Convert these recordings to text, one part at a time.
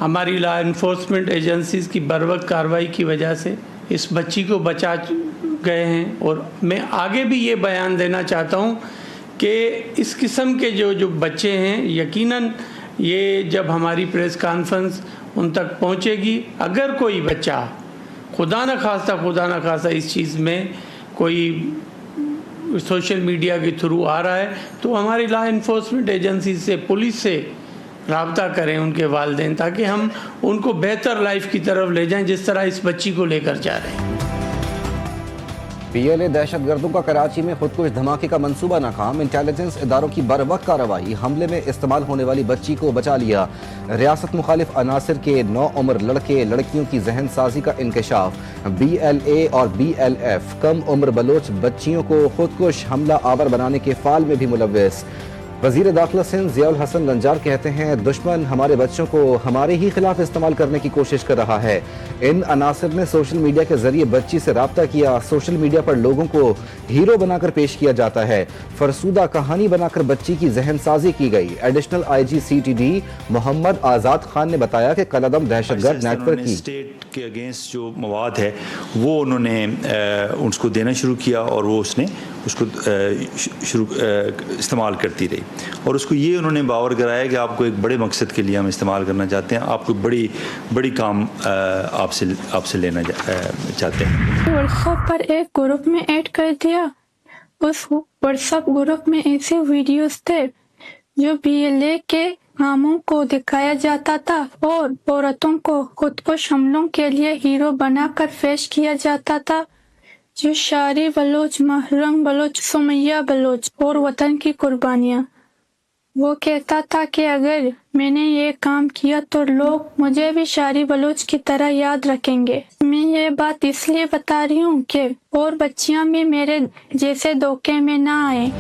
हमारी law enforcement agencies की बर्वक्त कार्रवाई की वजह से इस बच्ची को बचा गए हैं। और मैं आगे भी ये बयान देना चाहता हूँ कि इस किस्म के जो बच्चे हैं, यकीनन ये जब हमारी प्रेस कॉन्फ्रेंस उन तक पहुँचेगी, अगर कोई बच्चा खुदा न खास्ता इस चीज़ में कोई सोशल मीडिया के थ्रू आ रहा है तो हमारी लॉ इन्फोर्समेंट एजेंसी से, पुलिस से राब्ता करें उनके वालिदैन, ताकि हम उनको बेहतर लाइफ की तरफ ले जाएं जिस तरह इस बच्ची को लेकर जा रहे हैं। PLA दहशतगर्दों का कराची में खुदकुश धमाके का मंसूबा नाकाम, इंटेलिजेंस इदारों की बरवक्त कार्रवाई, हमले में इस्तेमाल होने वाली बच्ची को बचा लिया। रियासत मुखालिफ अनासिर के 9 उम्र लड़के लड़कियों की जहन साजी का इंकशाफ। BLA और BLF कम उम्र बलोच बच्चियों को खुदकुश हमला आवर बनाने के फाल में भी मुलव्वस। वजीर दाखिला सिंध ज़ियाउल हसन लंजार कहते हैं, दुश्मन हमारे बच्चों को हमारे ही खिलाफ इस्तेमाल करने की कोशिश कर रहा है। इन अनासिर ने सोशल मीडिया के जरिए बच्ची से राब्ता किया। सोशल मीडिया पर लोगों को हीरो बनाकर पेश किया जाता है। फरसूदा कहानी बनाकर बच्ची की जहन साजी की गई। एडिशनल IG CTD मोहम्मद आज़ाद खान ने बताया कि कलअदम दहशतगर्द नेटवर्क की स्टेट के अगेंस्ट जो मवाद है वो उन्होंने उसको देना शुरू किया और वो उसने उसको इस्तेमाल करती रही और उसको ये उन्होंने बावर कराया कि आपको एक बड़े मकसद के लिए हम इस्तेमाल करना चाहते हैं, आपको बड़ी काम आपसे लेना चाहते हैं। व्हाट्सएप पर एक ग्रुप में ऐड कर दिया। उस व्हाट्सएप ग्रुप में ऐसे वीडियोस थे जो BLA के कामों को दिखाया जाता था और औरतों को खुदकुश हमलों के लिए हीरो बनाकर पेश किया जाता था। जो शारी बलोच, महरम बलोच, सुमैया बलोच और वतन की कुर्बानियाँ, वो कहता था कि अगर मैंने ये काम किया तो लोग मुझे भी शारी बलोच की तरह याद रखेंगे। मैं ये बात इसलिए बता रही हूँ कि और बच्चियाँ भी मेरे जैसे धोखे में ना आए।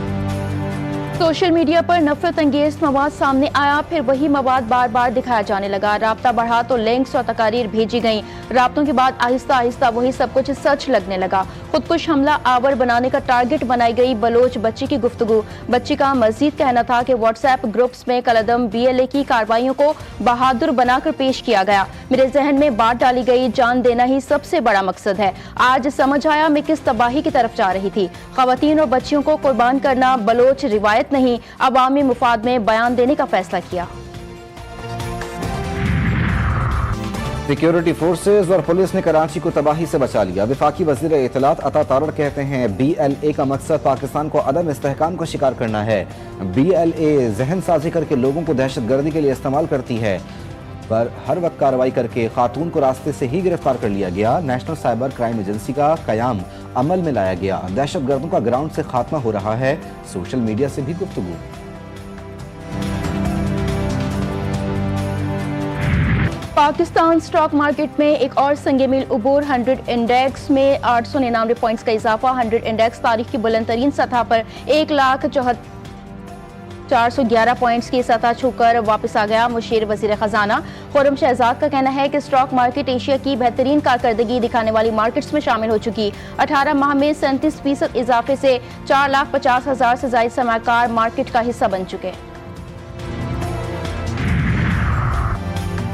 सोशल मीडिया पर नफरत अंगेज मवाद सामने आया, फिर वही मवाद बार बार दिखाया जाने लगा। राब्ता बढ़ा तो लिंक्स और तकारीर भेजी गईं। राब्तों के बाद आहिस्ता आहिस्ता वही सब कुछ सच लगने लगा। खुदकुश हमला आवर बनाने का टारगेट बनाई गई बलोच बच्ची की गुफ्तगू। बच्ची का मजीद कहना था कि व्हाट्सएप ग्रुप्स में कलअदम BLA की कार्रवाइयों को बहादुर बनाकर पेश किया गया। मेरे जहन में बात डाली गई, जान देना ही सबसे बड़ा मकसद है। आज समझ आया मैं किस तबाही की तरफ जा रही थी। खवातीन और बच्चियों को कुर्बान करना बलोच रिवायत नहीं, अवामी मुफाद में बयान देने का फैसला किया। सिक्योरिटी फोर्सेज और पुलिस ने कराची को तबाही से बचा लिया। वफाकी वज़ीर इत्तलात अता तारड़ कहते हैं, BLA का मकसद पाकिस्तान को अदम इस्तेहकाम का शिकार करना है। BLA जहन साजी करके लोगों को दहशतगर्दी के लिए इस्तेमाल करती है, पर हर वक्त कार्रवाई करके खातून को रास्ते से ही गिरफ्तार कर लिया गया। नेशनल साइबर क्राइम एजेंसी का कयाम अमल में लाया गया। दहशतगर्दों का ग्राउंड से खात्मा हो रहा है, सोशल मीडिया से भी गुफ्तगू। पाकिस्तान स्टॉक मार्केट में एक और संगे-मील उबूर। 100 इंडेक्स में 899 पॉइंट्स का इजाफा। 100 इंडेक्स तारीख की बुलंद तरीन सतह पर 1,04,11 पॉइंट्स की सतह छूकर वापस आ गया। मुशीर वजीर खजाना खुर्रम शहजाद का कहना है कि स्टॉक मार्केट एशिया की बेहतरीन कारकर्दगी दिखाने वाली मार्केट्स में शामिल हो चुकी। 18 माह में 37% इजाफे से 4,50,000 से ज्यादा सरमायाकार मार्केट का हिस्सा बन चुके।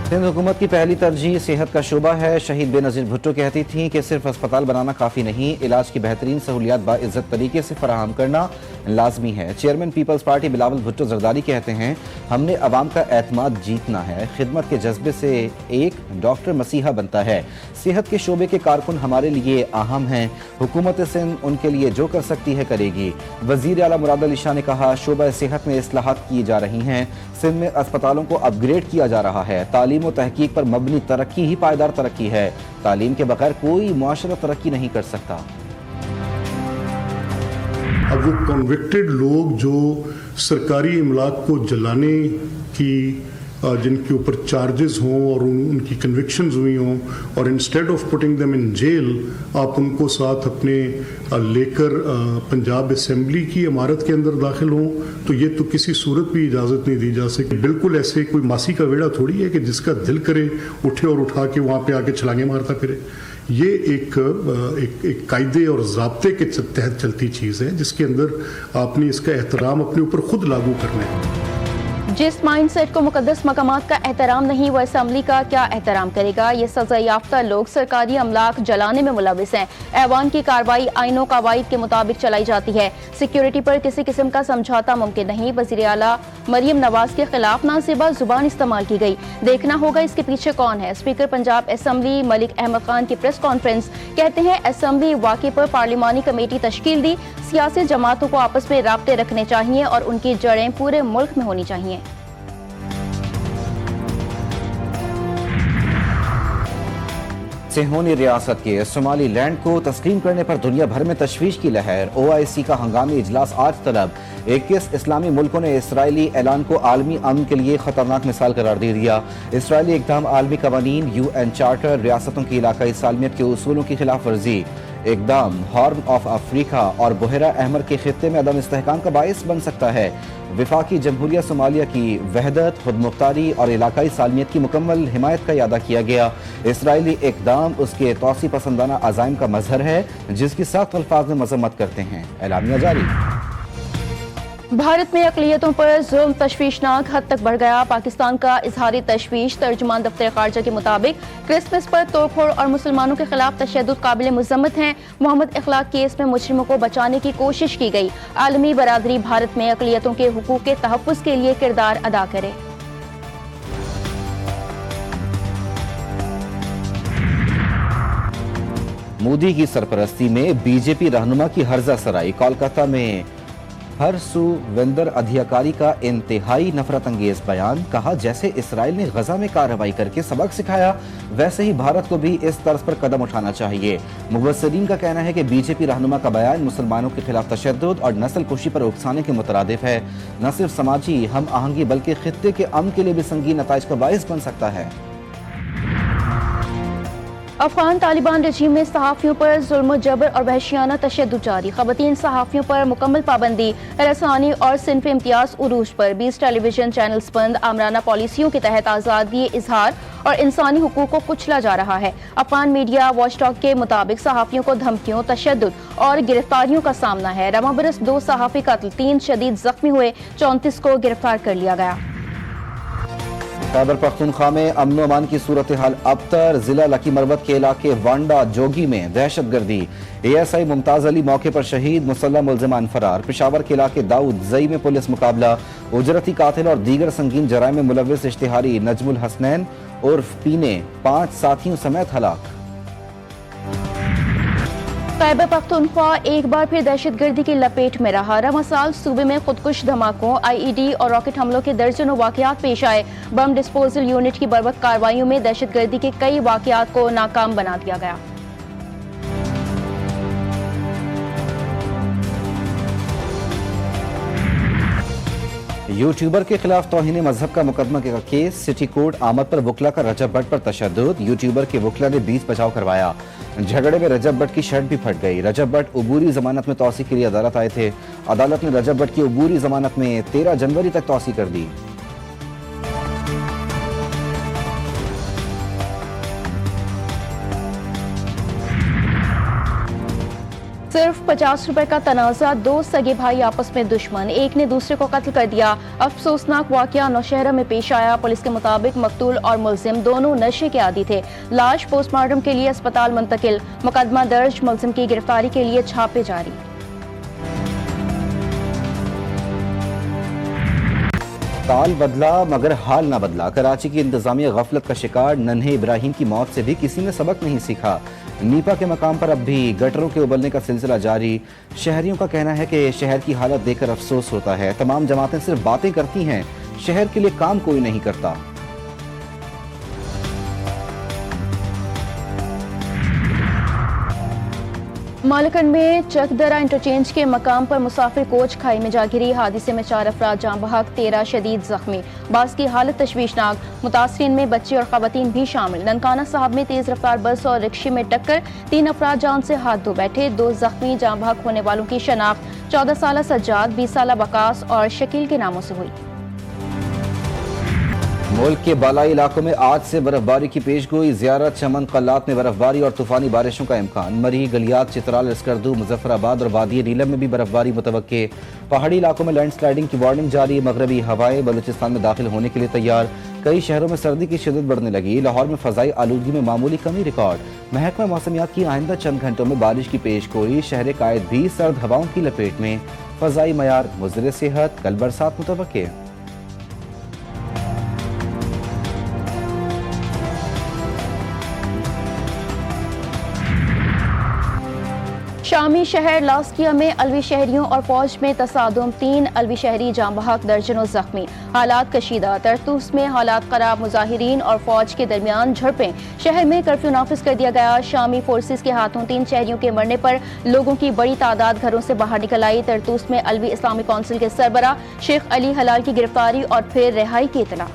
सिंध हुकूमत की पहली तरजीह सेहत का शोबा है। शहीद बेनज़ीर भुट्टो कहती थीं कि सिर्फ अस्पताल बनाना काफ़ी नहीं, इलाज की बेहतरीन सहूलियात बाइज्जत तरीके से फराहम करना लाजमी है। Chairman Peoples Party Bilawal Bhutto Zardari कहते हैं, हमने अवाम का एतमाद जीतना है। खिदमत के जज्बे से एक डॉक्टर मसीहा बनता है। सेहत के शोबे के कारकुन हमारे लिए अहम हैं। हुकूमत सिंध उनके लिए जो कर सकती है करेगी। वजीर आला मुराद अली शाह ने कहा, शोबा सेहत में इस्लाहात की जा रही हैं। सिंध में अस्पतालों को अपग्रेड किया जा रहा है। तालीम और तहकीक पर मबनी तरक्की ही पायदार तरक्की है। तालीम के बगैर कोई मुआशरा तरक्की नहीं कर सकता। अब वो कन्विक्टेड लोग जो सरकारी इमलाक को जलाने की जिनके ऊपर चार्जेस हों और उनकी कन्विक्शंस हुई हों और instead of putting them in jail आप उनको साथ अपने लेकर पंजाब असेंबली की इमारत के अंदर दाखिल हों, तो ये तो किसी सूरत भी इजाज़त नहीं दी जा सकती। बिल्कुल ऐसे कोई मासी का वेड़ा थोड़ी है कि जिसका दिल करे उठे और उठा के वहाँ पे आके छलांगे मारता फिरे। ये एक कायदे और ज़ाब्ते के तहत चलती चीज़ है जिसके अंदर आपने इसका एहतराम अपने ऊपर खुद लागू करना है। जिस माइंडसेट को मुकद्दस मकामात का एहतराम नहीं, वो असम्बली का क्या एहतराम करेगा। ये सजा याफ्ता लोग सरकारी अमलाक जलाने में मुलविस हैं। ऐवान की कार्रवाई आइनों कवायद के मुताबिक चलाई जाती है। सिक्योरिटी पर किसी किस्म का समझौता मुमकिन नहीं। वज़ीर आला मरियम नवाज के खिलाफ नासिबा जुबान इस्तेमाल की गई। देखना होगा इसके पीछे कौन है। स्पीकर पंजाब असम्बली मलिक अहमद खान की प्रेस कॉन्फ्रेंस, कहते हैं असम्बली वाक़े पर पार्लिमानी कमेटी तश्कील दी। सियासी जमातों को आपस में राब्ते रखने चाहिए और उनकी जड़ें पूरे मुल्क में होनी चाहिए। सिहोनी रियासत के सोमालीलैंड को तस्लीम करने पर दुनिया भर में तशवीश की लहर। OIC का हंगामी इजलास आज तलब। 21 इस्लामी मुल्कों ने इसराइली ऐलान को आलमी अमन के लिए खतरनाक मिसाल करार दे दिया। इसराइली इक़दाम आलमी कवानीन, UN चार्टर, रियासतों की इलाकाई सालमियत के उसूलों की खिलाफ वर्जी। इक़दाम हॉर्न ऑफ अफ्रीका और बुहरा अहमर के खित्ते में अदम इस्तेहकाम का बाइस बन सकता है। वफाकी जमहूरिया सोमालिया की वहदत, खुदमुख्तारी और इलाकाई सालमियत की मुकम्मल हिमायत का इरादा किया गया। इसराइली इक़दाम उसके तौसी पसंदाना अज़ाइम का मजहर है, जिसकी सख्त अल्फाज में मजम्मत करते हैं। एलामिया जारी। भारत में अक़लियतों पर जुल्म तशवीशनाक हद तक बढ़ गया। पाकिस्तान का इजहारी तशवीश। तर्जुमान दफ्तर खारजा के मुताबिक क्रिसमस पर तोड़फोड़ और मुसलमानों के खिलाफ तशद्दुद काबिल मज़म्मत हैं। मोहम्मद इखलाक केस में मुजरिमों को बचाने की कोशिश की गई। आलमी बरादरी भारत में अक़लियतों के हुकूक के तहफ़्फ़ुज़ के लिए किरदार अदा करे। मोदी की सरपरस्ती में BJP रहनुमा की हर्जा सराई। कोलकाता में हरसुवेंदर अधिकारी का इंतहाई नफरत अंगेज बयान। कहा, जैसे इसराइल ने गजा में कार्रवाई करके सबक सिखाया, वैसे ही भारत को भी इस तर्ज पर कदम उठाना चाहिए। मुबस्सिरीन का कहना है कि BJP रहनुमा का बयान मुसलमानों के खिलाफ तशद्दुद और नस्ल कुशी पर उकसाने के मुतरादिफ है। न सिर्फ समाजी हम आहंगी बल्कि खित्ते के अमन के लिए भी संगीन नताइज का बाइस बन सकता है। अफगान तालिबान रजीम में सहाफ़ियों पर जुल्म जबर और वहशियाना तशद्दुद जारी। ख़वातीन सहाफ़ियों पर मुकम्मल पाबंदी। रसानी और सिनफ इम्तियाज उरूज पर 20 टेलीविजन चैनल्स बंद। आमराना पॉलिसियों के तहत आज़ादी इजहार और इंसानी हुकूक को कुचला जा रहा है। अफगान मीडिया वॉचडॉग के मुताबिक सहाफ़ियों को धमकियों, तशद्दुद और गिरफ्तारियों का सामना है। रमा बरस 2 सहाफ़ी कत्ल, 3 शदीद जख्मी हुए, 34 को गिरफ्तार कर लिया गया। खैबर पख्तूनख्वा में अमन अमान की सूरत हाल अबतर। जिला लकी मरवत के इलाके वांडा जोगी में दहशत गर्दी। ASI मुमताज अली मौके पर शहीद, मुसल्लह मुलजिमान फरार। पेशावर के इलाके दाऊद जई में पुलिस मुकाबला। उजरती कातिल और दीगर संगीन जराइम में मुलविस इश्तिहारी नजमुल हसनैन उर्फ पीने 5 साथियों समेत हलाक। खैबर पख्तूनख्वा एक बार फिर दहशतगर्दी की लपेट में रहा। रमासाल सूबे में खुदकुश धमाकों, IED और रॉकेट हमलों के दर्जनों वाकयात पेश आए। बम डिस्पोजल यूनिट की बर्वक्त कार्रवाइयों में दहशतगर्दी के कई वाकयात को नाकाम बना दिया गया। यूट्यूबर के खिलाफ तौहीन मजहब का मुकदमा का केस। सिटी कोर्ट आमद पर वकला का रजब भट्ट पर तशद्दुद। यूट्यूबर के वकला ने 20 बचाव करवाया। झगड़े में रजब भट्ट की शर्ट भी फट गई। रजब भट्ट उबूरी जमानत में तौसी के लिए अदालत आए थे। अदालत ने रजब भट्ट की उबूरी जमानत में 13 जनवरी तक तौसी कर दी। सिर्फ 50 रुपए का तनाजा। 2 सगे भाई आपस में दुश्मन, एक ने दूसरे को कत्ल कर दिया। अफसोसनाक वाकया नौशहरा में पेश आया। पुलिस के मुताबिक मकतूल और मुलजिम दोनों नशे के आदी थे। लाश पोस्टमार्टम के लिए अस्पताल मुंतकिल। मुकदमा दर्ज, मुलजिम की गिरफ्तारी के लिए छापे जारी। ताल बदला मगर हाल ना बदला। कराची की इंतजामिया गफलत का शिकार। नन्हे इब्राहिम की मौत से भी किसी ने सबक नहीं सीखा। नीपा के मकाम पर अब भी गटरों के उबलने का सिलसिला जारी। शहरियों का कहना है कि शहर की हालत देखकर अफसोस होता है। तमाम जमातें सिर्फ बातें करती हैं, शहर के लिए काम कोई नहीं करता। मालकन में चकदरा इंटरचेंज के मकाम पर मुसाफिर कोच खाई में जा गिरी। हादसे में 4 अफराद जाँ बहक, 13 शदीद जख्मी। बास की हालत तशवीशनाक। मुतासरीन में बच्चे और खवातीन भी शामिल। ननकाना साहब में तेज रफ्तार बस और रिक्शे में टक्कर, 3 अफराद जान से हाथ धो बैठे। 2 जख्मी जाँ बहक होने वालों की शनाख्त 14 साला सज्जाद, 20 साला बकास और शकील के नामों से हुई। मुल्क के बालाई इलाकों में आज से बर्फबारी की पेशगोई, ज़ियारत, चमन, कल्लात में बर्फबारी और तूफानी बारिशों का इम्कान। मरी, गलियात, चित्राल, स्कर्दू, मुजफ्फराबाद और वादी नीलम में भी बर्फबारी मुतवक्के। पहाड़ी इलाकों में लैंडस्लाइडिंग की वार्निंग जारी। मगरबी हवाएं बलूचिस्तान में दाखिल होने के लिए तैयार। कई शहरों में सर्दी की शिद्दत बढ़ने लगी। लाहौर में फ़ज़ाई आलूदगी में मामूली कमी रिकॉर्ड। महकमा मौसमियात की आइंदा चंद घंटों में बारिश की पेशगोई। शहर कायद भी सर्द हवाओं की लपेट में। फ़ज़ाई मयार मुज़र सेहत, कल बरसात मुतवक्के। शामी शहर लास्किया में अलवी शहरियों और फौज में तसादुम, 3 अलवी शहरी जाम बहक, दर्जनों जख्मी। हालात कशीदा। तरतूस में हालात खराब। मुजाहिरीन और फौज के दरमियान झड़पें। शहर में कर्फ्यू नाफिज कर दिया गया। शामी फोर्सेस के हाथों 3 शहरियों के मरने पर लोगों की बड़ी तादाद घरों से बाहर निकल आई। तरतूस में अलवी इस्लामिक काउंसिल के सरबरा शेख अली हलाल की गिरफ्तारी और फिर रिहाई की इत्तला।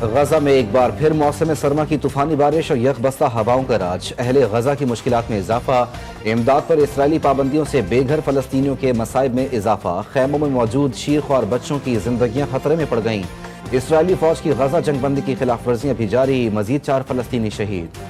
गजा में एक बार फिर मौसम सरमा की तूफानी बारिश और यकबस्ता हवाओं का राज। अहले गजा की मुश्किलात में इजाफा। इमदाद पर इसराइली पाबंदियों से बेघर फलस्तीनियों के मसाइब में इजाफा। खैमों में मौजूद शीरख्वार बच्चों की जिंदगियां खतरे में पड़ गईं। इसराइली फौज की गजा जंगबंदी की खिलाफ वर्जियां भी जारी। मजीद 4 फलस्तीनी शहीद।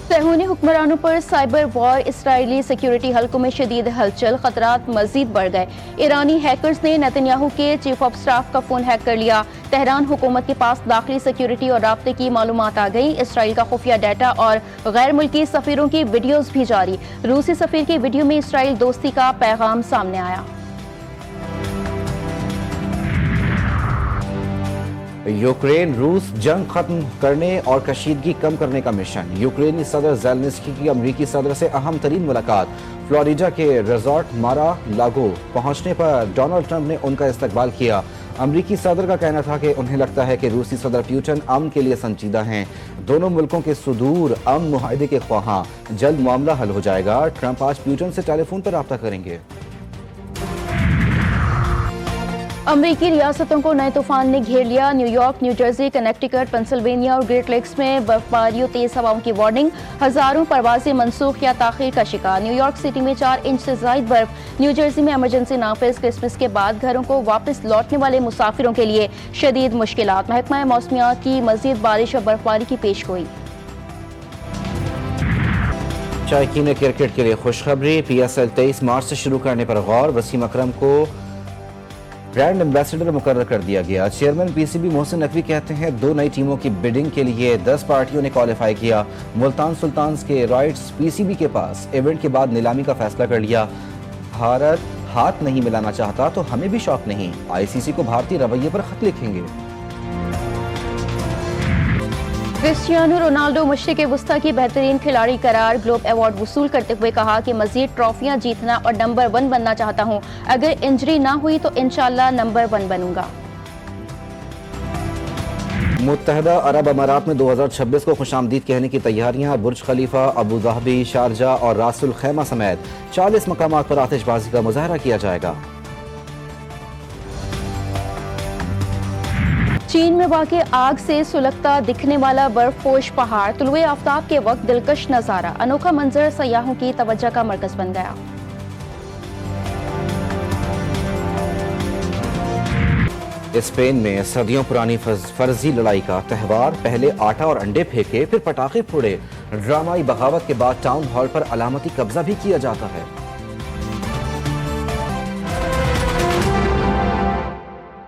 सहूनी हुक्मरानों पर साइबर वॉर। इसराइली सिक्योरिटी हल्कों में शदीद हलचल। खतरात मजीद बढ़ गए। ईरानी हैकर्स ने नेतन्याहू के चीफ ऑफ स्टाफ का फोन हैक कर लिया। तेहरान हुकूमत के पास दाखिली सिक्योरिटी और राब्ते की मालूमात आ गई। इसराइल का खुफिया डाटा और गैर मुल्की सफीरों की वीडियोज भी जारी। रूसी सफीर की वीडियो में इसराइल दोस्ती का पैगाम सामने आया। यूक्रेन रूस जंग खत्म करने और कशीदगी कम करने का मिशन। यूक्रेनी सदर ज़ेलेंस्की की अमरीकी सदर से अहम तरीन मुलाकात। फ्लोरिडा के रिजॉर्ट मारा लागो पहुंचने पर डोनाल्ड ट्रंप ने उनका इस्तकबाल किया। अमरीकी सदर का कहना था कि उन्हें लगता है कि रूसी सदर पुतिन अमन के लिए संजीदा हैं। दोनों मुल्कों के सुदूर अमन मुआहदे के ख्वाहां। जल्द मामला हल हो जाएगा। ट्रंप आज पुतिन से टेलीफोन पर रब्ता करेंगे। अमरीकी रियासतों को नए तूफान ने घेर लिया। New York, new Jersey, Connecticut, Pennsylvania और ग्रेट लेक्स में बर्फबारी और तेज हवाओं की वार्निंग। हजारों परवाजें मनसूख या ताखीर का शिकार। न्यूयॉर्क सिटी में 4 इंच से ज्यादा बर्फ। न्यू जर्सी में इमरजेंसी नाफिज। क्रिसमस के बाद घरों को वापस लौटने वाले मुसाफिरों के लिए शदीद मुश्किलात। महकमा मौसमियात की मजीद बारिश और बर्फबारी की पेशगोई। शायकीन क्रिकेट के लिए खुशखबरी। PSL 23 मार्च से शुरू करने पर गौर। वसीम अकरम को ब्रांड एम्बेसडर मुकर्रर कर दिया गया। चेयरमैन PCB मोहसिन नकवी कहते हैं 2 नई टीमों की बिडिंग के लिए 10 पार्टियों ने क्वालिफाई किया। मुल्तान सुल्तान्स के राइट्स PCB के पास। इवेंट के बाद नीलामी का फैसला कर लिया। भारत हाथ नहीं मिलाना चाहता तो हमें भी शौक नहीं। ICC को भारतीय रवैये पर खत लिखेंगे। क्रिस्टियानो रोनाल्डो मशरिक़ वुस्ता की बेहतरीन खिलाड़ी करार। ग्लोब अवार्ड वसूल करते हुए कहा कि मजीद ट्रॉफियां जीतना और नंबर 1 बनना चाहता हूं। अगर इंजरी ना हुई तो इंशाल्लाह नंबर 1 बनूंगा। मुत्तहदा अरब अमारात में 2026 को खुशामदीद कहने की तैयारियां। बुर्ज खलीफा, अबू धाबी, शारजा और रासुल खैमा समेत 40 मकामात पर आतिशबाजी का मुजाहरा किया जाएगा। चीन में वाक़े आग से सुलगता दिखने वाला बर्फपोश पहाड़। तुलुए आफ्ताब के वक्त दिलकश नज़ारा। अनोखा मंजर सयाहों की तवज्जो का मरकज बन गया। स्पेन में सदियों पुरानी फर्जी लड़ाई का त्यौहार। पहले आटा और अंडे फेंके, फिर पटाखे फोड़े। ड्रामाई बगावत के बाद टाउन हॉल पर अलामती कब्जा भी किया जाता है।